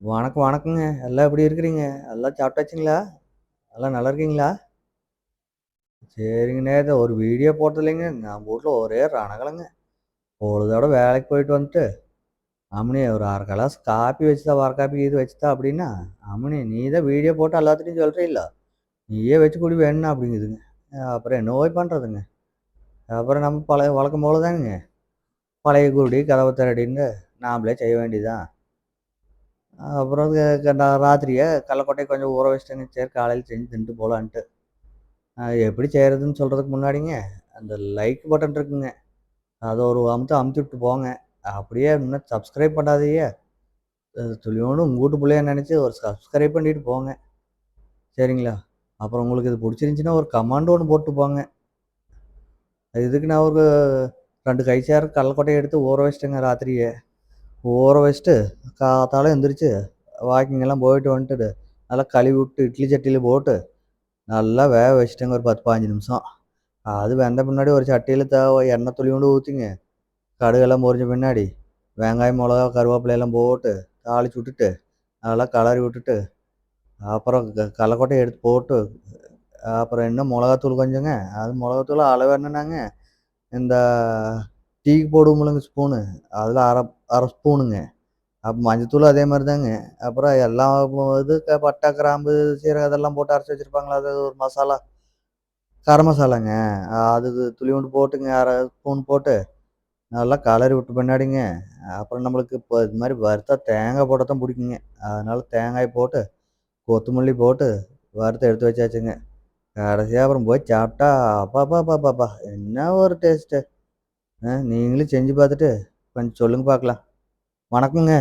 வணக்கம், வணக்கங்க. எல்லாம் எப்படி இருக்கிறீங்க? எல்லாம் சாப்பிட்டாச்சுங்களா? எல்லாம் நல்லா இருக்கீங்களா? சரிங்க. நேத்து ஒரு வீடியோ போட்டதில்லைங்க. நம்ம வூட்ல ஒரே ரணகலங்க. பொழுதோட வேலைக்கு போயிட்டு வந்துட்டு, "அம்மனி ஒரு 1/2 கிளாஸ் காப்பி வச்சுத்தா, வர காப்பி இது வச்சுத்தா" அப்படின்னா, "அம்மனி நீ தான் வீடியோ போட்டு எல்லாத்துட்டயும் சொல்றீல்ல, நீயே வச்சு குடி வேணும்னா" அப்படிங்குதுங்க. அப்புறம் என்ன போய் பண்றதுங்க? அப்புறம் நம்ம பழைய வழக்கம் போல தானுங்க. பழைய குடி, கதவ திறடின்னு நாமளே செய்ய வேண்டியதுதான். அப்புறம் நான் ராத்திரியே கடலக்கொட்டைய கொஞ்சம் ஊற வச்சுட்டேங்க. சரி காலையில செஞ்சு தின்ட்டு போலான்ட்டு. எப்படி செய்றதுன்னு சொல்றதுக்கு முன்னாடிங்க, அந்த லைக் பட்டன் இருக்குங்க. அத ஒரு அமுத்து அமுத்தி விட்டு போங்க. அப்படியே இன்னும் சப்ஸ்கிரைப் பண்ணாதீங்க. துளியோண்டு உங்க வூட்டு புள்ளையா நெனச்சு ஒரு சப்ஸ்கிரைப் பண்ணிட்டு போங்க. சரிங்களா? அப்புறம் உங்களுக்கு இது புடிச்சிருந்துச்சுன்னா ஒரு கமெண்ட் ஒண்ணு போட்டு போங்க. இதுக்கு நான் ஒரு 2 கை சேர கடல கொட்டைய எடுத்து ஊற வச்சுட்டேங்க ராத்திரியே. ஊற வச்சுட்டு காத்தால எந்திரிச்சு வாக்கிங் எல்லாம் போயிட்டு வந்துட்டு, நல்லா கழுவி விட்டு இட்லி சட்டியில போட்டு நல்லா வேக வச்சுட்டேங்க ஒரு 10, 15 நிமிஷம். அது வெந்த பின்னாடி ஒரு சட்டியில எண்ணெய் துளியோண்டு ஊத்திங்க. கடுகெல்லாம் பொரிஞ்ச பின்னாடி, வெங்காயம், மொளகா, கருவேப்பிலை எல்லாம் போட்டு தாளிச்சு விட்டுட்டு, நல்லா கெளறி விட்டுட்டு, அப்புறம் கடலக்கொட்டைய எடுத்து போட்டு, அப்புறம் இன்னும் மொளகாத்தூள் கொஞ்சங்க. அது மொளகாத்தூள் அளவு என்னன்னாங்க, இந்த டீக்கு போடுவோம்லங்க ஸ்பூனு, அதில 1/2 ஸ்பூனுங்க. மஞ்சத்தூளும் அதே மாரி தாங்க. அப்புறம் எல்லாம் இது பட்டை, கிராம்பு, சீரகம் இதெல்லாம் போட்டு அரைச்சு வச்சிருப்பாங்கல்ல, அது ஒரு மசாலா. கரம் மசாலாங்க. அது துளியோண்டு போட்டுங்க, 1/2 ஸ்பூன் போட்டு நல்லா கலறி விட்ட பின்னாடிங்க, அப்புறம் நம்மளுக்கு இப்போ இது மாரி வறுத்தா தேங்காய் போட்டா தான் புடிக்குங்க. அதனால தேங்காய் போட்டு, கொத்தமல்லி போட்டு வறுத்து எடுத்து வச்சாச்சுங்க. கடைசியா அப்புறம் போய் சாப்பிட்டா, அப்பப்பப்பப்பா! என்ன ஒரு டேஸ்ட்டு. நீங்களும் செஞ்சு பார்த்துட்டு கொஞ்சம் சொல்லுங்க பார்க்கலாம். வணக்கங்க.